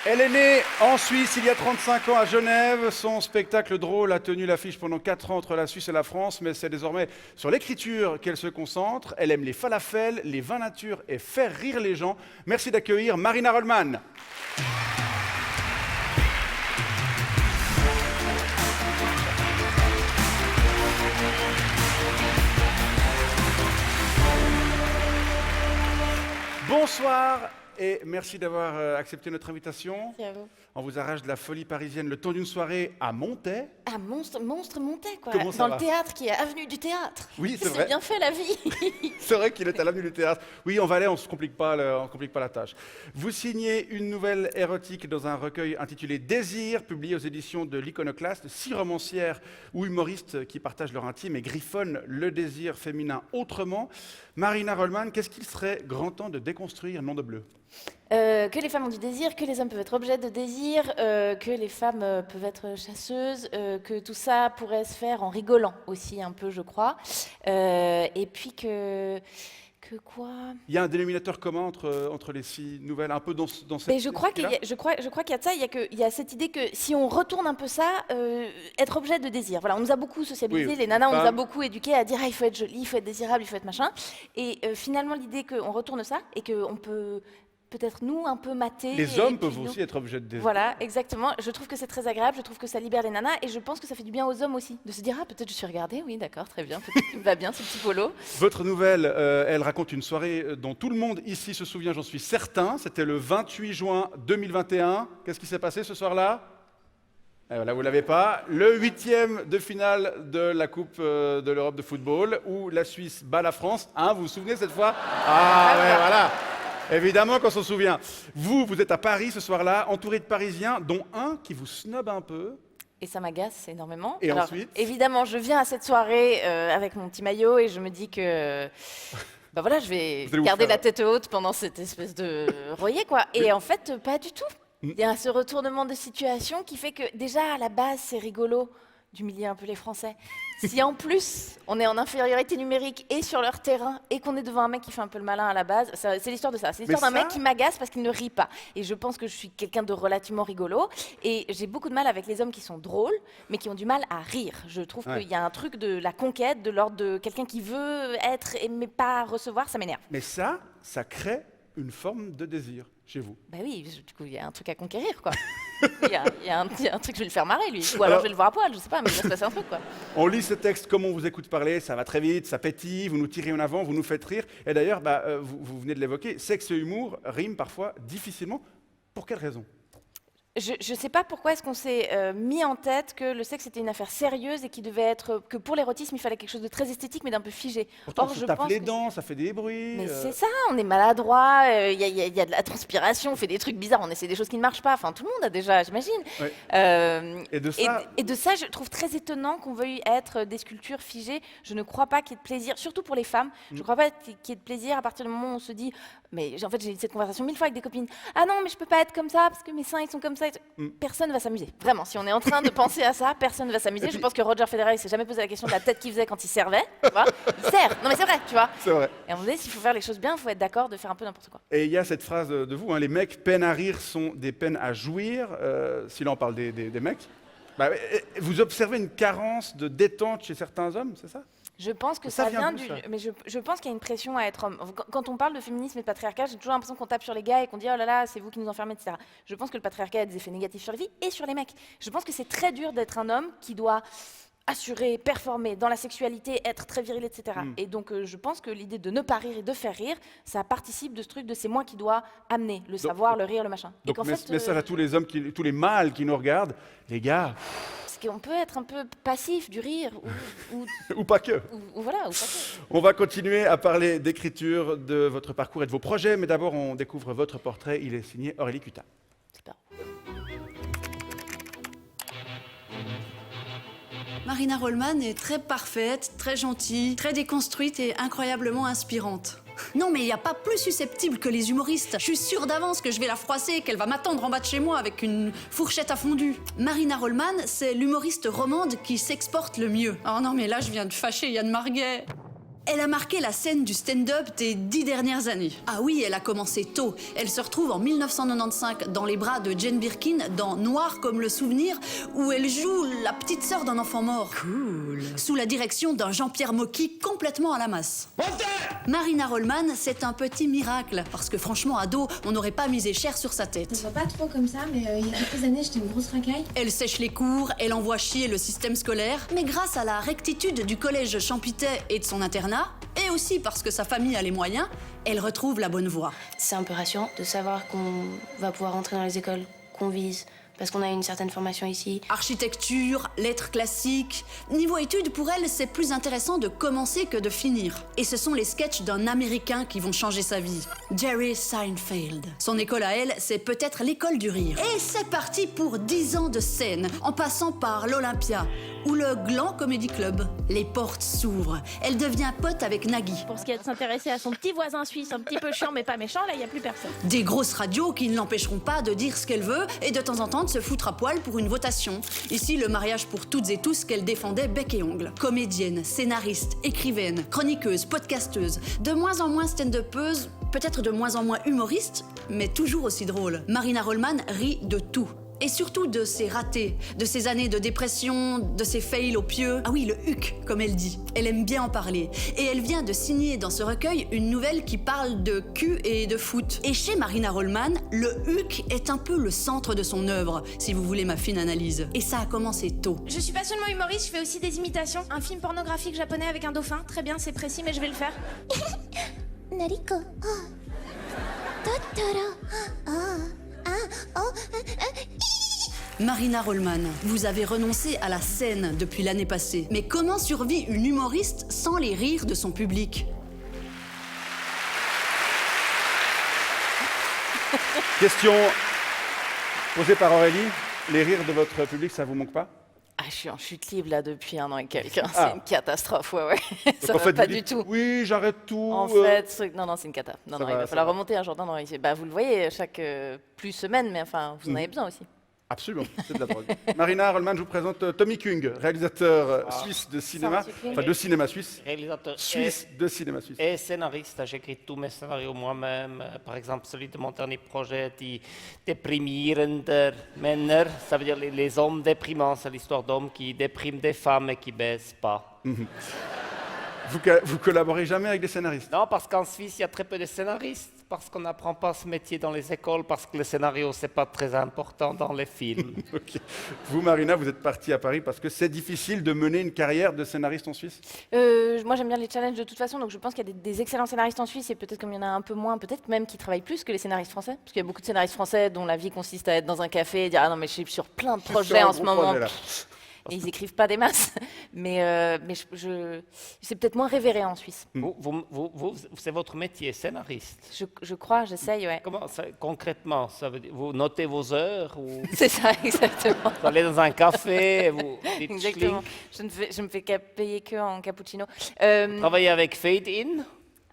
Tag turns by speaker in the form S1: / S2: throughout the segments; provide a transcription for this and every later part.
S1: Elle est née en Suisse il y a 35 ans à Genève. Son spectacle drôle a tenu l'affiche pendant 4 ans entre la Suisse et la France, mais c'est désormais sur l'écriture qu'elle se concentre. Elle aime les falafels, les vins nature et faire rire les gens. Merci d'accueillir Marina Rollman. Bonsoir et merci d'avoir accepté notre invitation.
S2: Merci à vous.
S1: On vous arrache de la folie parisienne le temps d'une soirée à Montaix.
S2: Ah, monstre montait, quoi.
S1: Comment ça
S2: Dans
S1: va
S2: le théâtre qui est avenue du théâtre.
S1: Oui, c'est
S2: C'est
S1: vrai.
S2: bien fait, la vie.
S1: C'est vrai qu'il est à l'avenue du théâtre. Oui, on va aller, on ne se complique pas, on complique pas la tâche. Vous signez une nouvelle érotique dans un recueil intitulé Désir, publié aux éditions de l'Iconoclaste. 6 romancières ou humoristes qui partagent leur intime et griffonnent le désir féminin autrement. Marina Rollman, qu'est-ce qu'il serait grand temps de déconstruire, nom de bleu?
S2: Que les femmes ont du désir, que les hommes peuvent être objets de désir, que les femmes peuvent être chasseuses, que tout ça pourrait se faire en rigolant aussi un peu, je crois. Et puis que quoi?
S1: Il y a un dénominateur commun entre les 6 nouvelles, un peu dans cette...
S2: Mais je crois qu'il y a de ça. Il y a cette idée que si on retourne un peu ça, être objet de désir. Voilà, on nous a beaucoup sociabilisé,
S1: Oui,
S2: les nanas, on nous a
S1: femme.
S2: beaucoup éduqués à dire ah, il faut être jolie, il faut être désirable, il faut être machin. Et finalement, l'idée qu'on retourne ça et qu'on peut peut-être nous un peu mater.
S1: Les
S2: et
S1: hommes
S2: puis
S1: peuvent aussi être objets de désir.
S2: Voilà, exactement. Je trouve que c'est très agréable, je trouve que ça libère les nanas et je pense que ça fait du bien aux hommes aussi. De se dire, ah, peut-être je suis regardée, oui, d'accord, très bien, peut-être qu'il me va bien ce petit polo.
S1: Votre nouvelle, elle raconte une soirée dont tout le monde ici se souvient, j'en suis certain. C'était le 28 juin 2021. Qu'est-ce qui s'est passé ce soir-là? Et voilà, vous ne l'avez pas. Le 8e de finale de la Coupe de l'Europe de football, où la Suisse bat la France. Hein, vous vous souvenez cette fois? Ah ouais, voilà. Évidemment qu'on s'en souvient. Vous êtes à Paris ce soir-là, entouré de Parisiens, dont un qui vous snobe un peu.
S2: Et ça m'agace énormément.
S1: Et
S2: Alors,
S1: ensuite
S2: évidemment, je viens à cette soirée avec mon petit maillot et je me dis que bah voilà, je vais
S1: Vous allez vous
S2: garder
S1: faire-
S2: la tête haute pendant cette espèce de royer, quoi. Et en fait, pas du tout. Il y a ce retournement de situation qui fait que déjà, à la base, c'est rigolo d'humilier un peu les Français. Si en plus, on est en infériorité numérique et sur leur terrain et qu'on est devant un mec qui fait un peu le malin à la base, c'est l'histoire de ça. C'est l'histoire d'un
S1: ça-
S2: mec qui m'agace parce qu'il ne rit pas. Et je pense que je suis quelqu'un de relativement rigolo. Et j'ai beaucoup de mal avec les hommes qui sont drôles, mais qui ont du mal à rire. Je trouve
S1: Ouais.
S2: qu'il y a un truc de la conquête, de l'ordre de quelqu'un qui veut être mais pas recevoir, ça m'énerve.
S1: Mais ça crée une forme de désir chez vous.
S2: Bah oui, du coup, il y a un truc à conquérir, quoi. Il y a un truc, je vais le faire marrer, lui. Ou alors
S1: Alors-
S2: je vais le voir à poil, je sais pas, mais il va se passer un truc, quoi.
S1: On lit ce texte comme on vous écoute parler, ça va très vite, ça pétille, vous nous tirez en avant, vous nous faites rire. Et d'ailleurs, vous venez de l'évoquer, sexe et humour riment parfois difficilement. Pour quelle raison?
S2: Je sais pas pourquoi est-ce qu'on s'est mis en tête que le sexe était une affaire sérieuse et qu'il devait être que pour l'érotisme il fallait quelque chose de très esthétique mais d'un peu figé.
S1: Pourtant,
S2: Or,
S1: on se
S2: je
S1: tape
S2: pense
S1: les
S2: que-
S1: dents, ça fait des bruits.
S2: Mais c'est ça, on est maladroit, il y a de la transpiration, on fait des trucs bizarres, on essaie des choses qui ne marchent pas. Enfin, tout le monde a déjà, j'imagine.
S1: Ouais. Et de
S2: Et,
S1: ça,
S2: et de ça, je trouve très étonnant qu'on veuille être des sculptures figées. Je ne crois pas qu'il y ait de plaisir, surtout pour les femmes. Je ne crois pas qu'il y ait de plaisir à partir du moment où on se dit, mais en fait, j'ai eu cette conversation 1000 fois avec des copines. Ah non, mais je peux pas être comme ça parce que mes seins ils sont comme ça. Personne va s'amuser. Vraiment, si on est en train de penser à ça, personne ne va s'amuser. Je pense que Roger Federer, il s'est jamais posé la question de la tête qu'il faisait quand il servait. Tu vois, il sert. Non mais c'est vrai, tu vois.
S1: c'est vrai.
S2: Et à un moment donné, s'il faut faire les choses bien, il faut être d'accord de faire un peu n'importe quoi.
S1: Et il y a cette phrase de vous, hein, les mecs peinent à rire sont des peines à jouir. Si là on parle des mecs. Vous observez une carence de détente chez certains hommes, c'est ça?
S2: Je pense que
S1: Ça
S2: ça
S1: vient
S2: vient
S1: d'où,
S2: du.
S1: ça
S2: Mais je pense qu'il y a une pression à être homme. Quand on parle de féminisme et de patriarcat, j'ai toujours l'impression qu'on tape sur les gars et qu'on dit oh là là, c'est vous qui nous enfermez, etc. Je pense que le patriarcat a des effets négatifs sur les filles et sur les mecs. Je pense que c'est très dur d'être un homme qui doit assurer, performer dans la sexualité, être très viril, etc. Et donc je pense que l'idée de ne pas rire et de faire rire, ça participe de ce truc de c'est moi qui dois amener le savoir, le rire, le machin. Et
S1: Donc
S2: qu'en fait,
S1: message à tous les hommes, tous les mâles qui nous regardent, les gars,
S2: parce qu'on peut être un peu passif du rire ou
S1: ou pas que.
S2: voilà, ou pas que.
S1: On va continuer à parler d'écriture, de votre parcours et de vos projets, mais d'abord on découvre votre portrait, il est signé Aurélie Cutat.
S2: Super.
S3: Marina Rollman est très parfaite, très gentille, très déconstruite et incroyablement inspirante. Non mais il n'y a pas plus susceptible que les humoristes. Je suis sûre d'avance que je vais la froisser et qu'elle va m'attendre en bas de chez moi avec une fourchette à fondue. Marina Rollman, c'est l'humoriste romande qui s'exporte le mieux. Oh non mais là je viens de fâcher Yann Marguet. Elle a marqué la scène du stand-up des 10 dernières années. Ah oui, elle a commencé tôt. Elle se retrouve en 1995 dans les bras de Jane Birkin dans Noir comme le souvenir, où elle joue la petite sœur d'un enfant mort. Cool. Sous la direction d'un Jean-Pierre Mocky complètement à la masse. Marina Rollman, c'est un petit miracle, parce que franchement, ado, on n'aurait pas misé cher sur sa
S4: Je
S3: tête.
S4: ne vois pas trop comme ça, mais il y a quelques années, j'étais une grosse racaille.
S3: Elle sèche les cours, elle envoie chier le système scolaire, mais grâce à la rectitude du collège Champitet et de son internat, et aussi parce que sa famille a les moyens, elle retrouve la bonne voie.
S5: C'est un peu rassurant de savoir qu'on va pouvoir entrer dans les écoles qu'on vise, parce qu'on a une certaine formation ici.
S3: Architecture, lettres classiques. Niveau études, pour elle, c'est plus intéressant de commencer que de finir. Et ce sont les sketchs d'un Américain qui vont changer sa vie. Jerry Seinfeld. Son école à elle, c'est peut-être l'école du rire. Et c'est parti pour 10 ans de scène, en passant par l'Olympia ou le Gland Comedy Club. Les portes s'ouvrent. Elle devient pote avec Nagui.
S6: Pour ce qui est de s'intéresser à son petit voisin suisse, un petit peu chiant mais pas méchant, là, il n'y a plus personne.
S3: Des grosses radios qui ne l'empêcheront pas de dire ce qu'elle veut et de temps en temps de se foutre à poil pour une votation. Ici, le mariage pour toutes et tous qu'elle défendait bec et ongle. Comédienne, scénariste, écrivaine, chroniqueuse, podcasteuse, de moins en moins stand-upeuse, peut-être de moins en moins humoriste, mais toujours aussi drôle. Marina Rollman rit de tout. Et surtout de ses ratés, de ses années de dépression, de ses fails au pieu. Ah oui, le huc, comme elle dit. Elle aime bien en parler. Et elle vient de signer dans ce recueil une nouvelle qui parle de cul et de foot. Et chez Marina Rollman, le huc est un peu le centre de son œuvre, si vous voulez ma fine analyse. Et ça a commencé tôt.
S6: Je suis pas seulement humoriste, je fais aussi des imitations. Un film pornographique japonais avec un dauphin, très bien, c'est précis, mais je vais le faire.
S7: Nariko. Totoro.
S3: Marina Rollman, vous avez renoncé à la scène depuis l'année passée. Mais comment survit une humoriste sans les rires de son public ?
S1: Question posée par Aurélie. Les rires de votre public, ça vous manque pas?
S2: Ah, je suis en chute libre là depuis 1 an et quelques. hein.
S1: Ah.
S2: C'est une catastrophe, ouais. Ça
S1: Donc, en
S2: va
S1: fait,
S2: pas
S1: vous
S2: du
S1: dites,
S2: tout.
S1: Oui, j'arrête tout.
S2: En fait, non, c'est une cata. Non,
S1: Ça
S2: non,
S1: va,
S2: il va
S1: ça
S2: falloir
S1: va.
S2: remonter un jour. Non, bah, vous le voyez chaque plus semaine, mais enfin, vous en avez besoin aussi.
S1: Absolument, c'est de la drogue. Marina Rollman, je vous présente Tommy Kung, réalisateur suisse de cinéma,
S2: monsieur Kung.
S1: enfin de cinéma suisse,
S8: Réalisateur
S1: suisse de cinéma suisse.
S8: et scénariste. J'écris tous mes scénarios moi-même. Par exemple, celui de mon dernier projet, Die déprimierender Männer. Ça veut dire les hommes déprimants. C'est l'histoire d'hommes qui dépriment des femmes et qui baissent pas.
S1: Vous collaborez jamais avec des scénaristes?
S8: Non, parce qu'en Suisse, il y a très peu de scénaristes. Parce qu'on n'apprend pas ce métier dans les écoles. Parce que le scénario, c'est pas très important dans les films.
S1: Ok. Vous, Marina, vous êtes partie à Paris parce que c'est difficile de mener une carrière de scénariste en Suisse?
S2: Moi, j'aime bien les challenges de toute façon, donc je pense qu'il y a des excellents scénaristes en Suisse, et peut-être comme il y en a un peu moins, peut-être même qui travaillent plus que les scénaristes français. Parce qu'il y a beaucoup de scénaristes français dont la vie consiste à être dans un café et dire « Ah non, mais je suis sur plein de projets
S1: Sur un
S2: en ce
S1: gros
S2: moment.
S1: projet, là. »
S2: Et ils écrivent pas des masses. Mais c'est peut-être moins révéré en Suisse.
S8: C'est votre métier, scénariste.
S2: Je crois, j'essaye, ouais.
S8: Comment concrètement, ça veut dire, vous notez vos heures ou
S2: C'est ça, exactement.
S8: vous allez dans un café, vous dites
S2: Exactement.
S8: schlink.
S2: Je me fais payer que en cappuccino.
S8: Travaillez avec Fade In,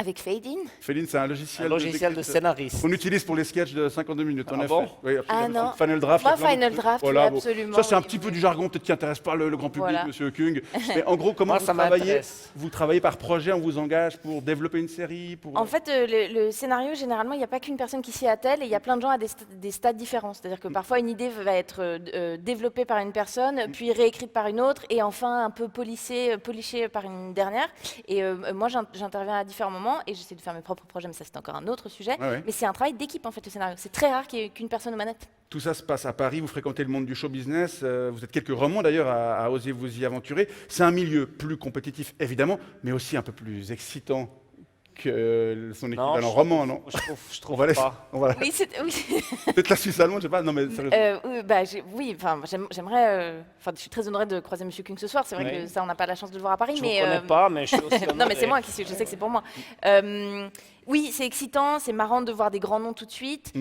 S2: Avec Fade In.
S1: Féline, c'est un
S8: un
S1: logiciel,
S8: logiciel de scénariste.
S1: qu'on utilise pour les sketchs de 52 minutes.
S8: Ah
S1: en effet.
S8: bon
S1: Oui, absolument.
S2: Ah non.
S1: Final Draft.
S2: Moi,
S1: il y a plein
S2: Final
S1: d'autres
S2: Draft,
S1: trucs.
S2: oui,
S1: bon.
S2: absolument,
S1: Ça, c'est un
S2: oui,
S1: petit peu
S2: oui.
S1: du jargon, peut-être qui intéresse pas le grand public,
S2: Voilà.
S1: monsieur Kung. Mais en gros, comment
S8: Moi,
S1: vous
S8: ça
S1: travaillez?
S8: m'intéresse.
S1: Vous travaillez par projet, on vous engage pour développer une série pour...
S2: En fait, le scénario, généralement, il n'y a pas qu'une personne qui s'y attelle et il y a plein de gens à des stades différents. C'est-à-dire que parfois, une idée va être développée par une personne, puis réécrite par une autre, et enfin un peu polichée par une dernière. Et moi, j'interviens à différents moments et j'essaie de faire mes propres projets, mais ça, c'est encore un autre sujet.
S1: Ouais, ouais.
S2: Mais c'est un travail d'équipe, en fait, le scénario. C'est très rare qu'il y ait qu'une personne aux manettes.
S1: Tout ça se passe à Paris, vous fréquentez le monde du show business, vous êtes quelques romans d'ailleurs à oser vous y aventurer. C'est un milieu plus compétitif, évidemment, mais aussi un peu plus excitant que son équivalent roman, non?
S8: Je trouve
S1: On va laisser-
S8: pas.
S1: on va-
S2: Oui, oui.
S1: Peut-être la Suisse allemande, je sais pas. Non, mais sérieusement.
S2: Oui, enfin, j'aimerais. Enfin, je suis très honorée de croiser Monsieur Kung ce soir. C'est vrai
S8: Oui.
S2: que ça, on n'a pas la chance de le voir à Paris,
S8: Je
S2: mais
S8: ne connais pas, mais je suis aussi
S2: non, mais
S8: honoré.
S2: c'est moi qui suis. Je sais que c'est pour moi. Oui, c'est excitant, c'est marrant de voir des grands noms tout de suite.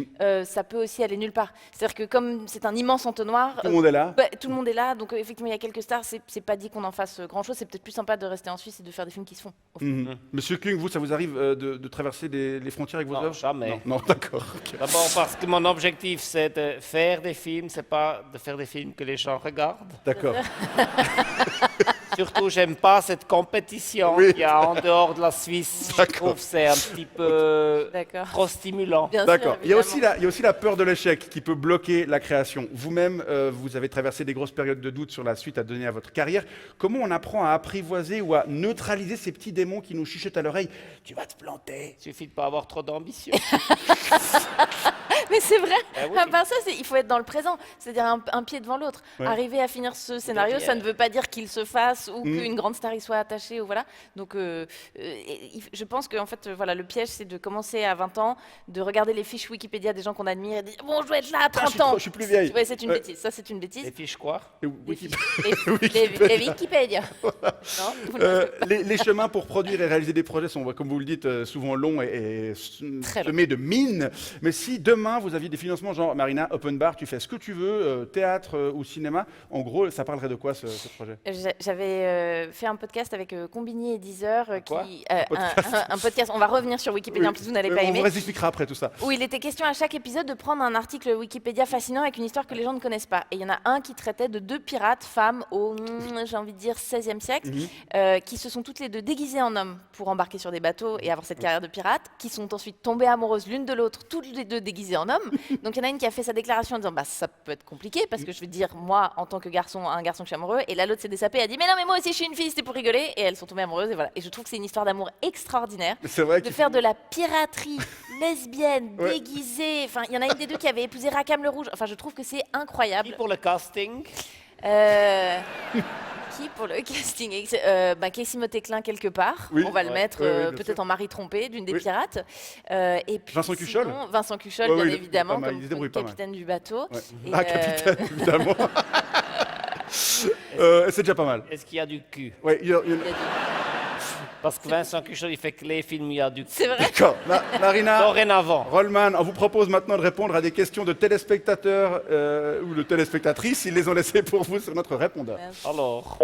S2: Ça peut aussi aller nulle part. C'est-à-dire que comme c'est un immense entonnoir,
S1: Tout le monde est là.
S2: tout le monde est là. Donc effectivement, il y a quelques stars. C'est pas dit qu'on en fasse grand-chose. C'est peut-être plus sympa de rester en Suisse et de faire des films qui se font. au fond.
S1: Monsieur Kung, vous, ça vous arrive de traverser les frontières avec vos
S8: Non,
S1: œuvres?
S8: jamais.
S1: Non, d'accord. ok.
S8: D'abord parce que mon objectif, c'est de faire des films, c'est pas de faire des films que les gens regardent.
S1: D'accord.
S8: Surtout, j'aime pas cette compétition
S1: Oui.
S8: qu'il y a en dehors de la Suisse. Je trouve que c'est un petit peu
S2: D'accord.
S8: trop stimulant.
S2: Bien sûr,
S1: D'accord. Il y a
S2: évidemment.
S1: aussi la peur de l'échec qui peut bloquer la création. Vous-même, vous avez traversé des grosses périodes de doute sur la suite à donner à votre carrière. Comment on apprend à apprivoiser ou à neutraliser ces petits démons qui nous chuchotent à l'oreille? Tu vas te planter.
S8: Il suffit de pas avoir trop d'ambition.
S2: Mais c'est vrai.
S8: oui.
S2: À part ça, il faut être dans le présent, c'est-à-dire un pied devant l'autre.
S1: Ouais.
S2: Arriver à finir ce scénario, ça ne veut pas dire qu'il se fasse ou qu'une grande star y soit attachée ou voilà. Donc, je pense que en fait, voilà, le piège, c'est de commencer à 20 ans, de regarder les fiches Wikipédia des gens qu'on admire et de dire bon, je dois être là à 30 ans.
S1: Je suis plus vieille.
S2: Ouais, c'est une
S1: Ouais.
S2: bêtise. Ça, c'est une bêtise.
S8: Les fiches quoi?
S2: Les
S1: Wikipédia.
S2: Wikipédia. Non, vous ne-
S1: Les chemins pour produire et réaliser des projets sont, comme vous le dites, souvent longs et
S2: Très
S1: semés de mines. Mais si demain vous aviez des financements genre Marina, open bar, tu fais ce que tu veux, théâtre ou cinéma, en gros, ça parlerait de quoi ce projet?
S2: J'avais fait un podcast avec Combini et Deezer.
S8: Quoi
S2: Un podcast. On va revenir sur Wikipédia, en plus vous n'allez pas
S1: On
S2: aimer.
S1: vous expliquera après tout ça.
S2: Où il était question à chaque épisode de prendre un article Wikipédia fascinant avec une histoire que les gens ne connaissent pas. Et il y en a un qui traitait de 2 pirates, femmes au, j'ai envie de dire, 16e siècle, qui se sont toutes les deux déguisées en hommes pour embarquer sur des bateaux et avoir cette carrière de pirate, qui sont ensuite tombées amoureuses l'une de l'autre, toutes les deux déguisées en hommes. Donc il y en a une qui a fait sa déclaration en disant bah ça peut être compliqué parce que je vais dire moi en tant que garçon à un garçon que je suis amoureux, et la l'autre s'est désapée et a dit mais non mais moi aussi je suis une fille, c'était pour rigoler, et elles sont tombées amoureuses et voilà. Et je trouve que c'est une histoire d'amour extraordinaire.
S1: C'est vrai
S2: De
S1: qu'il
S2: faire de la piraterie lesbienne,
S1: Ouais.
S2: déguisée. Enfin, il y en a une des deux qui avait épousé Rackham le Rouge. Enfin, je trouve que c'est
S8: Qui
S2: incroyable.
S8: pour le casting?
S2: Qui pour le casting Casey Motéclin quelque part.
S1: Oui.
S2: On va le
S8: Ouais.
S2: mettre
S1: Oui, oui, bien
S2: peut-être
S1: sûr.
S2: en mari trompé d'une des
S1: Oui.
S2: pirates. Et puis
S1: Vincent Cuchol.
S2: sinon, Vincent Cuchol,
S1: Ouais,
S2: bien
S1: oui, il est
S2: évidemment,
S1: pas mal, il
S2: comme
S1: se débrouille pas mal.
S2: capitaine du bateau.
S1: Ouais.
S2: Et,
S1: Ah, capitaine, évidemment. C'est déjà pas mal.
S8: Est-ce qu'il y a du cul?
S1: Ouais, il y a-
S2: il y a du-
S8: Parce que Vincent Cuchol, il fait que les films où il y a du cul.
S2: C'est vrai.
S1: D'accord. Marina,
S8: Dorénavant.
S1: Rollman, on vous propose maintenant de répondre à des questions de téléspectateurs ou de téléspectatrices. Ils les ont laissées pour vous sur notre répondeur.
S8: Alors.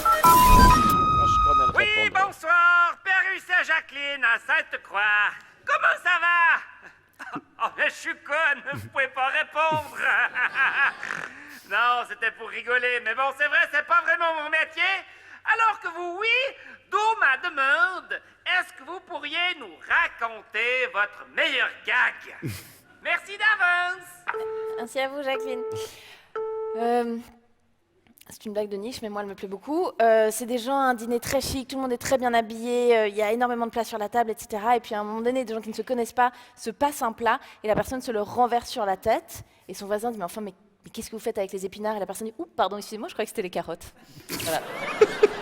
S8: Je connais le
S9: Oui,
S8: répondeur.
S9: bonsoir, Pérus et Jacqueline à Sainte-Croix. Comment ça va? Oh, mais je suis conne, vous pouvez pas répondre. Non, c'était pour rigoler, mais bon, c'est vrai, c'est pas vraiment mon métier. Alors que vous, oui, d'où ma demande, est-ce que vous pourriez nous raconter votre meilleur gag? Merci d'avance.
S2: Merci à vous, Jacqueline. C'est une blague de niche, mais moi, elle me plaît beaucoup. C'est des gens à un dîner très chic, tout le monde est très bien habillé, il y a énormément de place sur la table, etc. Et puis à un moment donné, des gens qui ne se connaissent pas se passent un plat et la personne se le renverse sur la tête. Et son voisin dit mais enfin, mais qu'est-ce que vous faites avec les épinards? Et la personne dit oups, pardon, excusez-moi, je croyais que c'était les carottes. Voilà.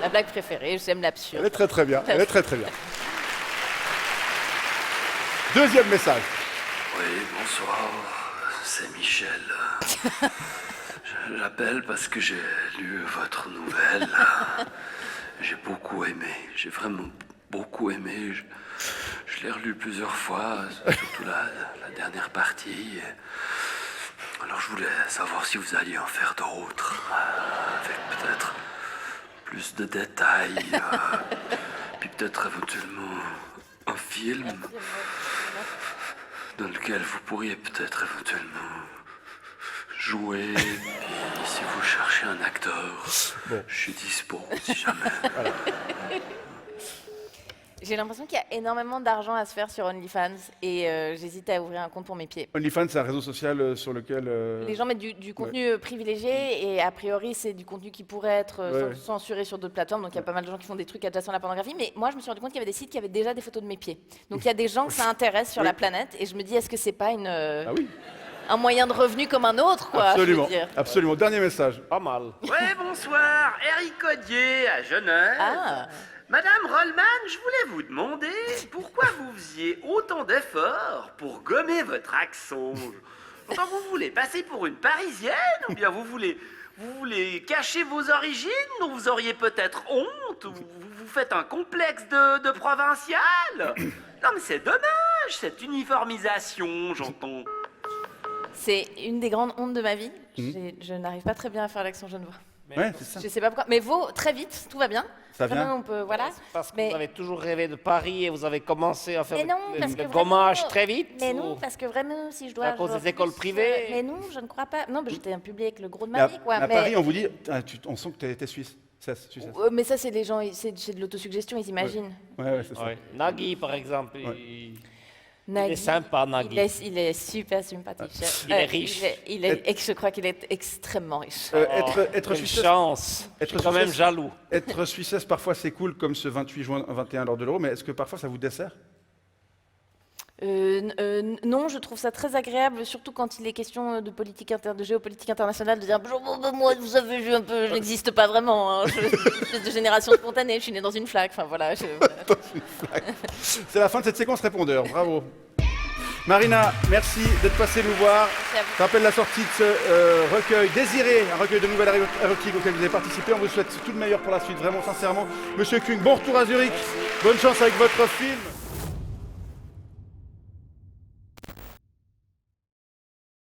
S2: La blague préférée, j'aime l'absurde.
S1: Elle est très très bien. Elle est très très bien. Deuxième message.
S10: Oui, bonsoir, c'est Michel. J'appelle parce que j'ai lu votre nouvelle. J'ai beaucoup aimé, j'ai vraiment beaucoup aimé. Je l'ai relu plusieurs fois, surtout la dernière partie. Alors je voulais savoir si vous alliez en faire d'autres, avec peut-être plus de détails, puis peut-être éventuellement un film dans lequel vous pourriez peut-être éventuellement jouer. Puis si vous cherchez un acteur, je suis dispo si jamais.
S2: J'ai l'impression qu'il y a énormément d'argent à se faire sur OnlyFans et j'hésite à ouvrir un compte pour mes pieds.
S1: OnlyFans, c'est un réseau social sur lequel...
S2: Les gens mettent du contenu privilégié et a priori c'est du contenu qui pourrait être
S1: Ouais.
S2: censuré sur d'autres plateformes, donc il y a pas mal de gens qui font des trucs adjacents à la pornographie, mais moi je me suis rendu compte qu'il y avait des sites qui avaient déjà des photos de mes pieds. Donc il y a des gens que ça intéresse sur
S1: Oui.
S2: la planète et je me dis est-ce que c'est pas
S1: Ah oui,
S2: un moyen de revenu comme un autre quoi,
S1: absolument.
S2: je veux dire.
S1: Absolument. Dernier message.
S8: Pas mal.
S9: Ouais, bonsoir, Eric Codier à Genève.
S2: Ah,
S9: Madame Rollman, je voulais vous demander pourquoi vous faisiez autant d'efforts pour gommer votre accent. Enfin, vous voulez passer pour une Parisienne ou bien vous voulez cacher vos origines dont vous auriez peut-être honte ou vous faites un complexe de provincial? Non mais c'est dommage, cette uniformisation, j'entends.
S2: c'est une des grandes hontes de ma vie. Je n'arrive pas très bien à faire l'accent genevois.
S1: Ouais, c'est ça.
S2: Je sais pas pourquoi. Mais Vaud, très vite, tout va bien.
S1: Ça
S2: Vraiment,
S1: vient.
S2: on peut, voilà.
S8: Parce que
S2: Mais-
S8: vous avez toujours rêvé de Paris et vous avez commencé à faire
S2: Mais non,
S8: le,
S2: parce
S8: le
S2: que
S8: gommage
S2: vraiment-
S8: très vite.
S2: Mais
S8: ou-
S2: non, parce que vraiment, si je dois...
S8: À cause
S2: je dois
S8: des écoles
S2: plus,
S8: privées
S2: Mais non, je ne crois pas. Non, mais j'étais un public avec le gros de
S1: Mais
S2: ma
S1: à,
S2: vie, quoi.
S1: mais à
S2: Mais,
S1: Paris, on vous dit, on sent que t'es suisse. Suisse.
S2: Mais ça, c'est les gens, c'est de l'autosuggestion, ils imaginent.
S1: Ouais, c'est ça.
S8: Ouais. Nagui, par exemple,
S1: Ouais.
S8: il est sympa, Nagui.
S2: Il est super sympathique.
S8: Il est riche.
S2: Je crois qu'il est extrêmement riche.
S1: Être
S8: Quelle
S1: suissesse,
S8: chance. Je
S1: être
S8: suis quand même
S1: suissesse-
S8: jaloux.
S1: être suissesse, parfois c'est cool, comme ce 28 juin 21 lors de l'Euro, mais est-ce que parfois ça vous dessert?
S2: Non, je trouve ça très agréable, surtout quand il est question de de géopolitique internationale, de dire moi, vous savez, je n'existe pas vraiment. Hein, je suis une espèce de génération spontanée. Je suis née dans une flaque. Enfin voilà.
S1: C'est la fin de cette séquence répondeur, bravo. Marina, merci d'être passée nous voir.
S2: à vous.
S1: Je rappelle la sortie de ce recueil Désiré, un recueil de nouvelles érotiques auquel vous avez participé. On vous souhaite tout le meilleur pour la suite, vraiment sincèrement. Monsieur Kung, bon retour à Zurich. Bonne chance avec votre film.